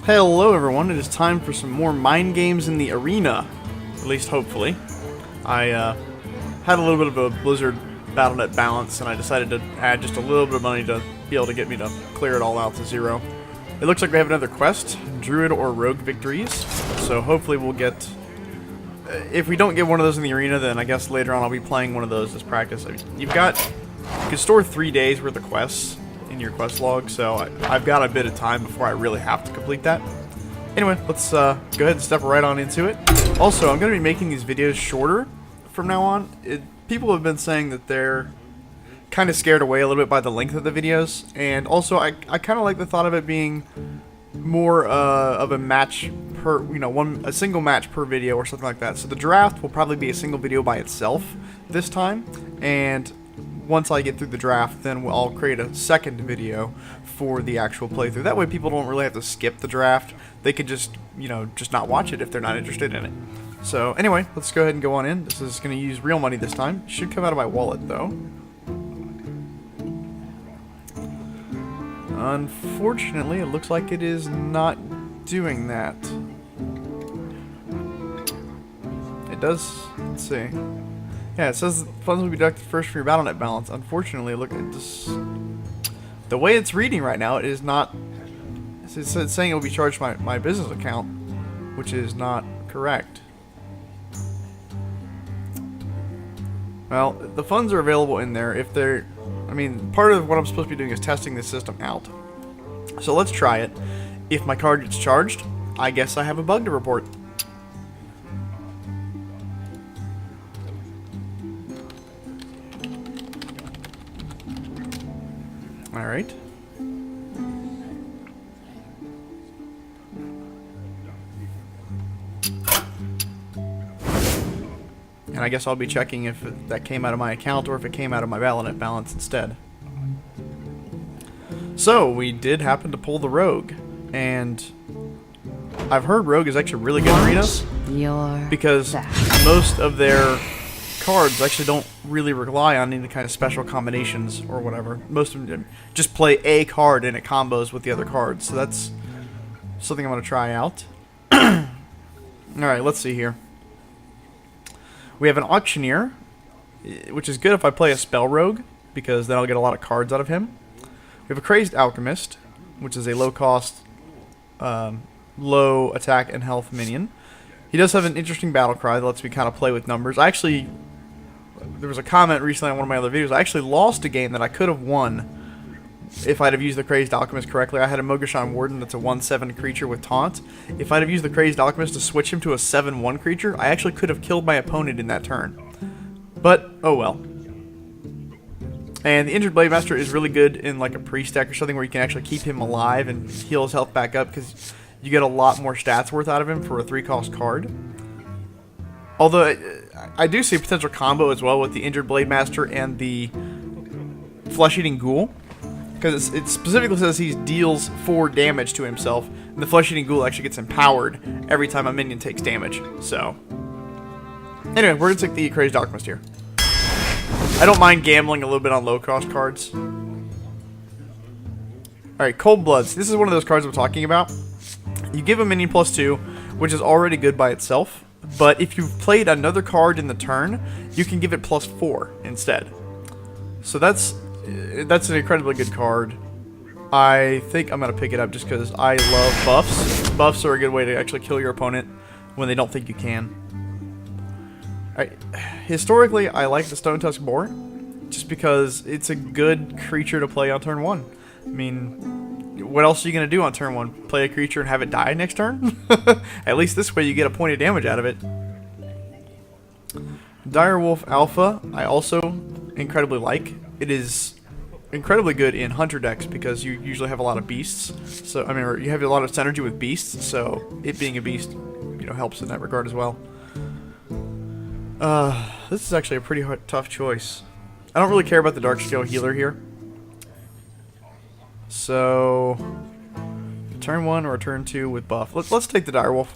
Hello everyone, it is time for some more mind games in the arena. At least hopefully. I had a little bit of a Blizzard Battle.net balance and I decided to add just a little bit of money to be able to get me to clear it all out to 0. It looks like we have another quest, Druid or Rogue victories. So hopefully we'll get... if we don't get one of those in the arena, then I guess later on I'll be playing one of those as practice. I mean, you can store 3 days worth of quests in your quest log, so I've got a bit of time before I really have to complete that. Anyway, let's go ahead and step right on into it. Also, I'm going to be making these videos shorter from now on. People have been saying that they're kind of scared away a little bit by the length of the videos, and also I kind of like the thought of it being more of a match per, a single match per video or something like that. So the draft will probably be a single video by itself this time, and once I get through the draft, then I'll create a second video for the actual playthrough. That way people don't really have to skip the draft. They could just, just not watch it if they're not interested in it. So anyway, let's go ahead and go on in. This is going to use real money this time. Should come out of my wallet though. Unfortunately, it looks like it is not doing that. It does, let's see. Yeah, it says funds will be deducted first from your Battle.net balance. Unfortunately, look at this. The way it's reading right now, it is not. It's saying it will be charged my business account, which is not correct. Well, the funds are available in there if they're. I mean, part of what I'm supposed to be doing is testing the system out. So let's try it. If my card gets charged, I guess I have a bug to report. Alright. And I guess I'll be checking if that came out of my account or if it came out of my Battle.net balance instead. So, we did happen to pull the Rogue. And I've heard Rogue is actually really good in arenas. Because most of their cards actually don't really rely on any kind of special combinations or whatever. Most of them just play a card and it combos with the other cards. So that's something I'm going to try out. Alright, let's see here. We have an Auctioneer, which is good if I play a Spell Rogue, because then I'll get a lot of cards out of him. We have a Crazed Alchemist, which is a low-cost, low attack and health minion. He does have an interesting battle cry that lets me kind of play with numbers. There was a comment recently on one of my other videos. I actually lost a game that I could have won if I'd have used the Crazed Alchemist correctly. I had a Mogashan Warden that's a 1/7 creature with taunt. If I'd have used the Crazed Alchemist to switch him to a 7/1 creature, I actually could have killed my opponent in that turn. But, oh well. And the Injured Blade Master is really good in like a pre-stack or something where you can actually keep him alive and heal his health back up, because you get a lot more stats worth out of him for a 3-cost card. Although, I do see a potential combo as well with the Injured Blade Master and the Flesh-Eating Ghoul. Because it specifically says he deals 4 damage to himself, and the Flesh-Eating Ghoul actually gets empowered every time a minion takes damage. So, anyway, we're going to take the Crazed Alchemist here. I don't mind gambling a little bit on low-cost cards. Alright, Cold Bloods. This is one of those cards I'm talking about. You give a minion +2, which is already good by itself, but if you've played another card in the turn, you can give it +4 instead. So that's an incredibly good card. I think I'm going to pick it up just because I love buffs. Buffs are a good way to actually kill your opponent when they don't think you can. Historically, I like the Stone Tusk Boar just because it's a good creature to play on turn 1. I mean, what else are you going to do on turn 1? Play a creature and have it die next turn? At least this way you get a point of damage out of it. Direwolf Alpha, I also incredibly like. It is incredibly good in Hunter decks because you usually have a lot of beasts. So, I mean, you have a lot of synergy with beasts, so it being a beast, helps in that regard as well. This is actually a pretty tough choice. I don't really care about the Darkscale Healer here. So, turn 1 or turn 2 with buff. Let's take the Direwolf.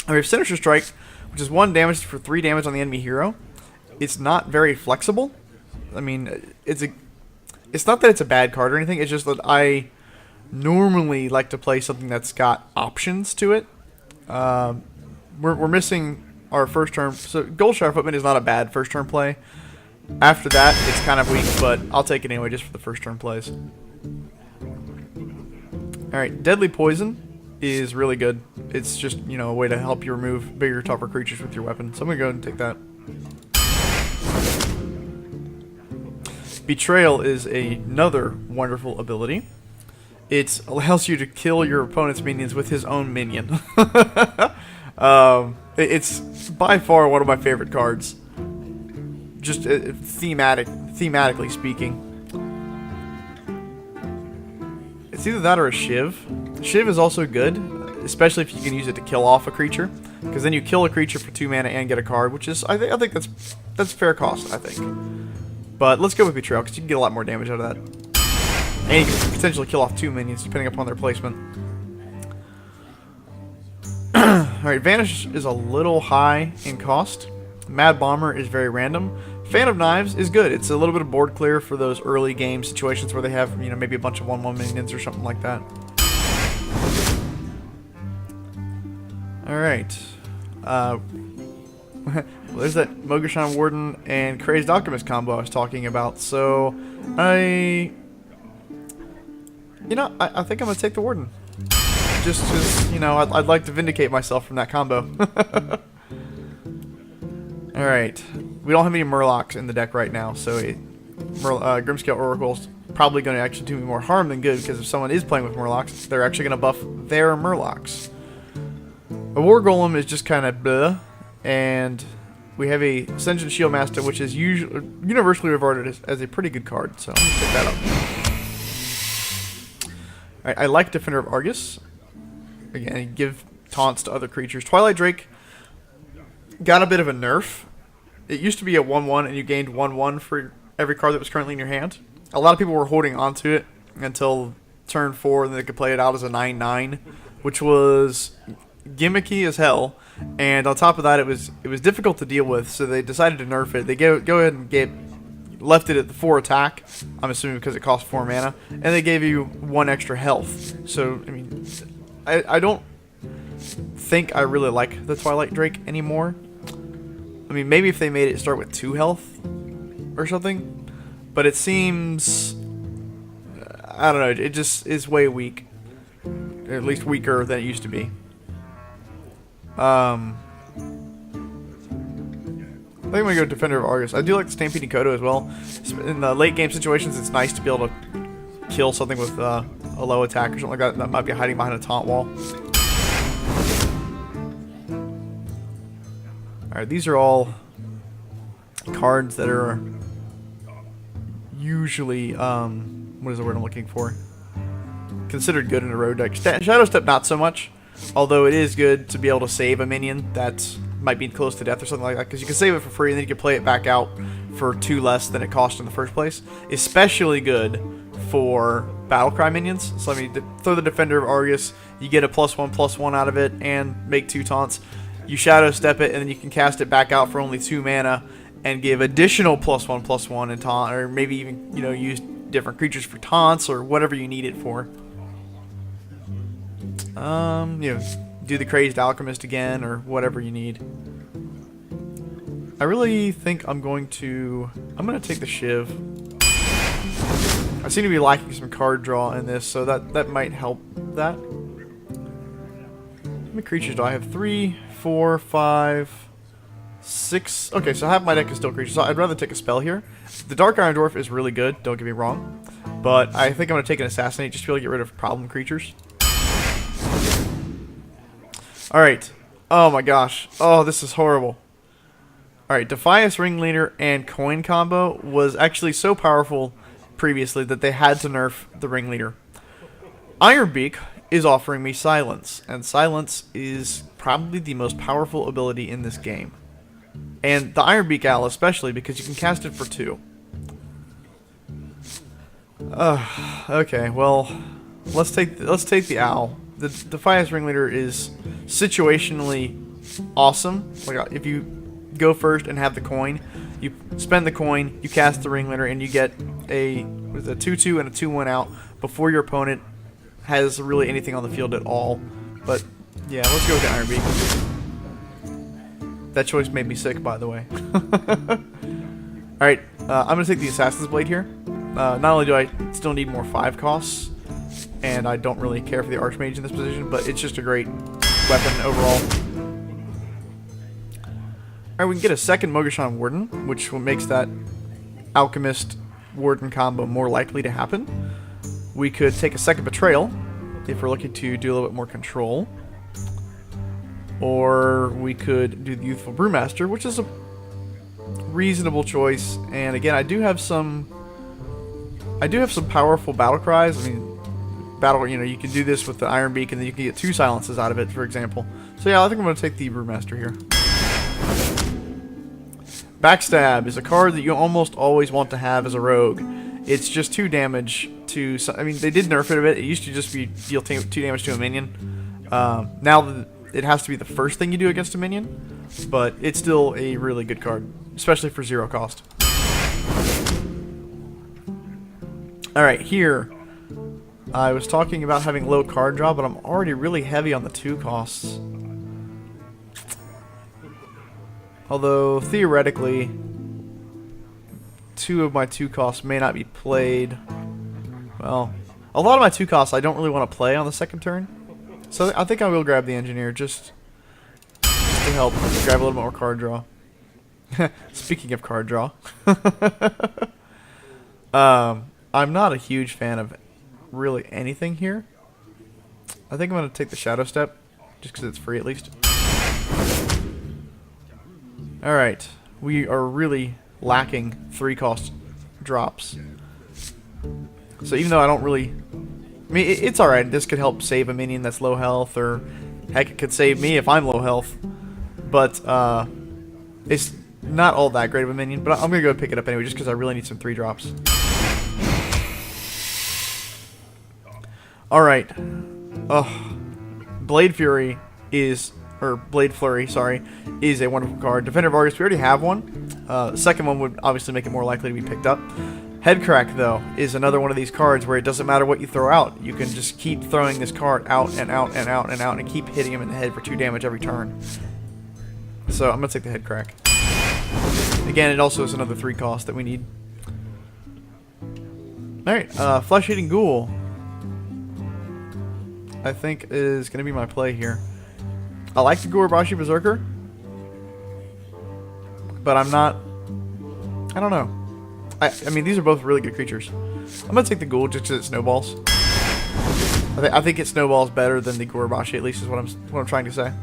We have Sinister Strike, which is 1 damage for 3 damage on the enemy hero. It's not very flexible. I mean, it's not that it's a bad card or anything. It's just that normally like to play something that's got options to it. We're missing our first turn. So Goldshower Footman is not a bad first turn play. After that, it's kind of weak, but I'll take it anyway just for the first turn plays. Alright, Deadly Poison is really good. It's just, you know, a way to help you remove bigger, tougher creatures with your weapon. So I'm going to go ahead and take that. Betrayal is another wonderful ability. It allows you to kill your opponent's minions with his own minion. It's by far one of my favorite cards. Just thematically speaking. It's either that or a Shiv. Shiv is also good, especially if you can use it to kill off a creature, because then you kill a creature for 2 mana and get a card, which is I think that's fair cost, I think. But let's go with Betrayal, because you can get a lot more damage out of that. And you can potentially kill off 2 minions, depending upon their placement. Alright, Vanish is a little high in cost. Mad Bomber is very random. Fan of Knives is good. It's a little bit of board clear for those early game situations where they have, you know, maybe a bunch of 1/1 minions or something like that. Alright. Well, there's that Mogoshan Warden and Crazed Alchemist combo I was talking about. So, I think I'm going to take the Warden. Just you know, I'd like to vindicate myself from that combo. Alright. We don't have any Murlocs in the deck right now, so Grimscale Oracle's probably going to actually do me more harm than good, because if someone is playing with Murlocs, they're actually going to buff their Murlocs. A War Golem is just kind of bleh, and we have a Ascension Shieldmaster, which is universally regarded as a pretty good card, so I'm going to pick that up. Alright, I like Defender of Argus. Again, give taunts to other creatures. Twilight Drake got a bit of a nerf. It used to be a 1/1, and you gained 1/1 for every card that was currently in your hand. A lot of people were holding on to it until turn 4, and then they could play it out as a 9/9, which was gimmicky as hell. And on top of that, it was difficult to deal with, so they decided to nerf it. They go ahead and left it at the 4 attack. I'm assuming because it cost 4 mana, and they gave you 1 extra health. So I mean, I don't think I really like the Twilight Drake anymore. I mean, maybe if they made it start with 2 health or something, but it seems, I don't know, it just is way weak, or at least weaker than it used to be. I think I'm going to go Defender of Argus. I do like the Stampeding Kodo as well. In the late game situations, it's nice to be able to kill something with a low attack or something like that that might be hiding behind a taunt wall. Alright, these are all cards that are usually, what is the word I'm looking for? Considered good in a road deck. Shadow Step, not so much. Although it is good to be able to save a minion that might be close to death or something like that, because you can save it for free and then you can play it back out for 2 less than it cost in the first place. Especially good for Battlecry minions. So I mean, throw the Defender of Argus, you get a +1/+1 out of it and make 2 taunts. You Shadow Step it and then you can cast it back out for only 2 mana and give additional +1/+1 in taunt, or maybe even, you know, use different creatures for taunts or whatever you need it for. You know, do the Crazed Alchemist again or whatever you need. I really think I'm going to take the Shiv. I seem to be lacking some card draw in this, so that might help that. How many creatures do I have? 3, 4, 5, 6. Okay, so half my deck is still creatures. So I'd rather take a spell here. The Dark Iron Dwarf is really good, don't get me wrong. But I think I'm going to take an Assassinate just to be able to get rid of problem creatures. Alright. Oh my gosh. Oh, this is horrible. Alright, Defias Ringleader and Coin combo was actually so powerful previously that they had to nerf the Ringleader. Ironbeak is offering me Silence, and Silence is probably the most powerful ability in this game. And the Ironbeak Owl especially, because you can cast it for 2. Okay, well, let's take the Owl. The Defias Ringleader is situationally awesome. Like, if you go first and have the coin, you spend the coin, you cast the Ringleader, and you get a 2/2 and a 2/1 out before your opponent has really anything on the field at all. But yeah, let's go with the Iron Beak. That choice made me sick, by the way. Alright, I'm going to take the Assassin's Blade here. Not only do I still need more 5 costs, and I don't really care for the Archmage in this position, but it's just a great weapon overall. Alright, we can get a second Mogashan Warden, which makes that Alchemist Warden combo more likely to happen. We could take a second Betrayal, if we're looking to do a little bit more control. Or we could do the Youthful Brewmaster, which is a reasonable choice. And again, I do have some powerful battle cries. I mean, you can do this with the Iron Beak, and then you can get 2 silences out of it, for example. So yeah, I think I'm going to take the Brewmaster here. Backstab is a card that you almost always want to have as a rogue. It's just 2 damage to... I mean, they did nerf it a bit. It used to just be deal 2 damage to a minion. Now it has to be the first thing you do against a minion, but it's still a really good card, especially for 0 cost. Alright, here, I was talking about having low card draw, but I'm already really heavy on the 2 costs. Although, theoretically, 2 of my 2 costs may not be played. Well, a lot of my 2 costs I don't really want to play on the second turn. So I think I will grab the Engineer just to help grab a little more card draw. Speaking of card draw. I'm not a huge fan of really anything here. I think I'm going to take the Shadow Step, just because it's free at least. Alright, we are really lacking 3 cost drops. So even though I don't really... I mean, it's alright. This could help save a minion that's low health, or heck, it could save me if I'm low health. But it's not all that great of a minion, but I'm going to go pick it up anyway, just because I really need some 3 drops. Alright. Blade Fury is... or Blade Flurry, sorry, is a wonderful card. Defender of Argus, we already have one. The second one would obviously make it more likely to be picked up. Headcrack, though, is another one of these cards where it doesn't matter what you throw out. You can just keep throwing this card out and out and out and out and keep hitting him in the head for 2 damage every turn. So I'm going to take the Headcrack. Again, it also is another 3 cost that we need. Alright, Flesh-Eating Ghoul, I think, is going to be my play here. I like the Gurabashi Berserker, but I'm not... I don't know. I mean, these are both really good creatures. I'm going to take the Ghoul just because it snowballs. I think it snowballs better than the Gurabashi, at least is what I'm trying to say.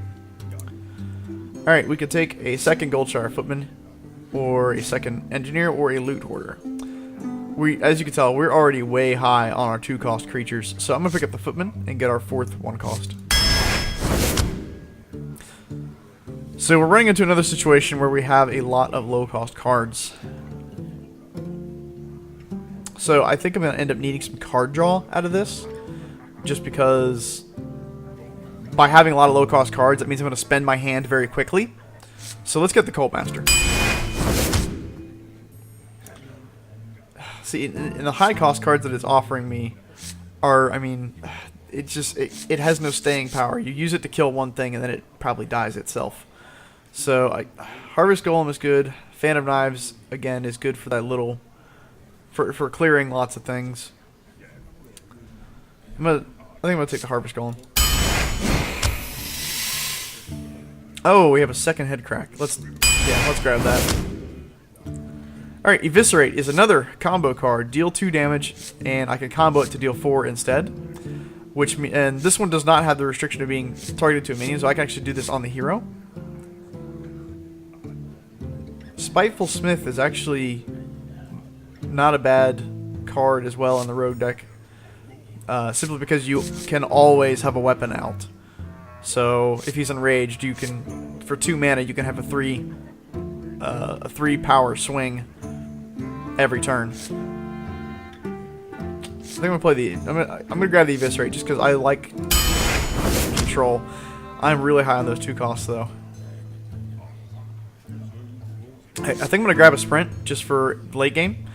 Alright, we could take a second Goldshire Footman, or a second Engineer, or a Loot Hoarder. As you can tell, we're already way high on our 2 cost creatures, so I'm going to pick up the Footman and get our 4th 1 cost. So we're running into another situation where we have a lot of low-cost cards. So I think I'm going to end up needing some card draw out of this. Just because by having a lot of low-cost cards, that means I'm going to spend my hand very quickly. So let's get the Cult Master. See, in the high-cost cards that it's offering me are, I mean, it has no staying power. You use it to kill one thing and then it probably dies itself. So Harvest Golem is good. Fan of Knives, again, is good for that little... For clearing lots of things. I think I'm going to take the Harvest Golem. Oh, we have a second Headcrack. Let's grab that. Alright, Eviscerate is another combo card. Deal 2 damage, and I can combo it to deal 4 instead. And this one does not have the restriction of being targeted to a minion, so I can actually do this on the hero. Spiteful Smith is actually not a bad card as well in the rogue deck. Simply because you can always have a weapon out. So if he's enraged, you can, for 2 mana, you can have a 3 power swing every turn. I think I'm gonna play I'm gonna grab the Eviscerate just because I like control. I'm really high on those 2 costs though. I think I'm gonna grab a Sprint just for late game.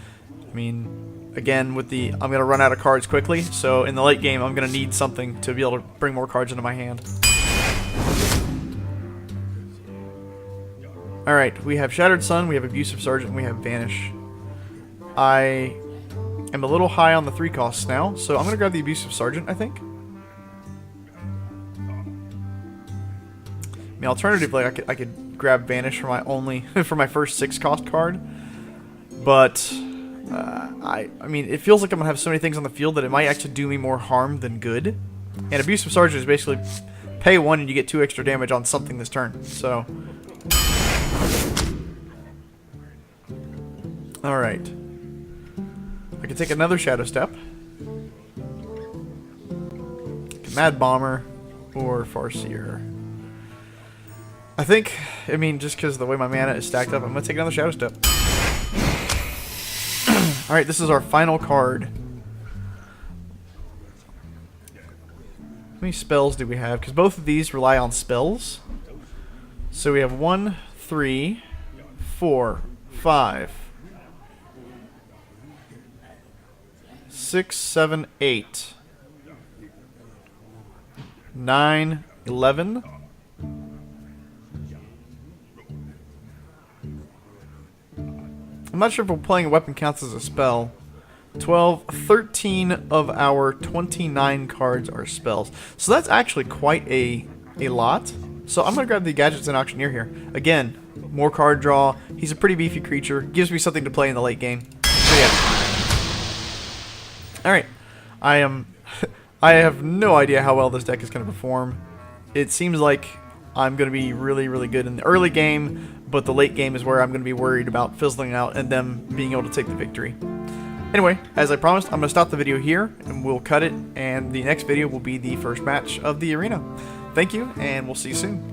I mean, again, with the, I'm going to run out of cards quickly, so in the late game, I'm going to need something to be able to bring more cards into my hand. Alright, we have Shattered Sun, we have Abusive Sergeant, and we have Vanish. I am a little high on the 3 costs now, so I'm going to grab the Abusive Sergeant, I think. I mean, alternatively, I could grab Vanish for my for my first 6 cost card, but I mean, it feels like I'm gonna have so many things on the field that it might actually do me more harm than good. And Abusive Sergeant is basically pay 1 and you get 2 extra damage on something this turn. So, all right, I can take another Shadow Step, Mad Bomber, or Farseer. I think, I mean, just because of the way my mana is stacked up, I'm going to take another Shadow Step. Alright, this is our final card. How many spells do we have? Because both of these rely on spells. So we have 1, 3, 4, 5, 6, 7, 8, 9, 11... I'm not sure if we're playing a weapon counts as a spell. 12, 13 of our 29 cards are spells. So that's actually quite a lot. So I'm going to grab the Gadgets and Auctioneer here. Again, more card draw. He's a pretty beefy creature. Gives me something to play in the late game. So yeah. Alright. I have no idea how well this deck is going to perform. It seems like I'm going to be really, really good in the early game, but the late game is where I'm going to be worried about fizzling out and them being able to take the victory. Anyway, as I promised, I'm going to stop the video here, and we'll cut it, and the next video will be the first match of the arena. Thank you, and we'll see you soon.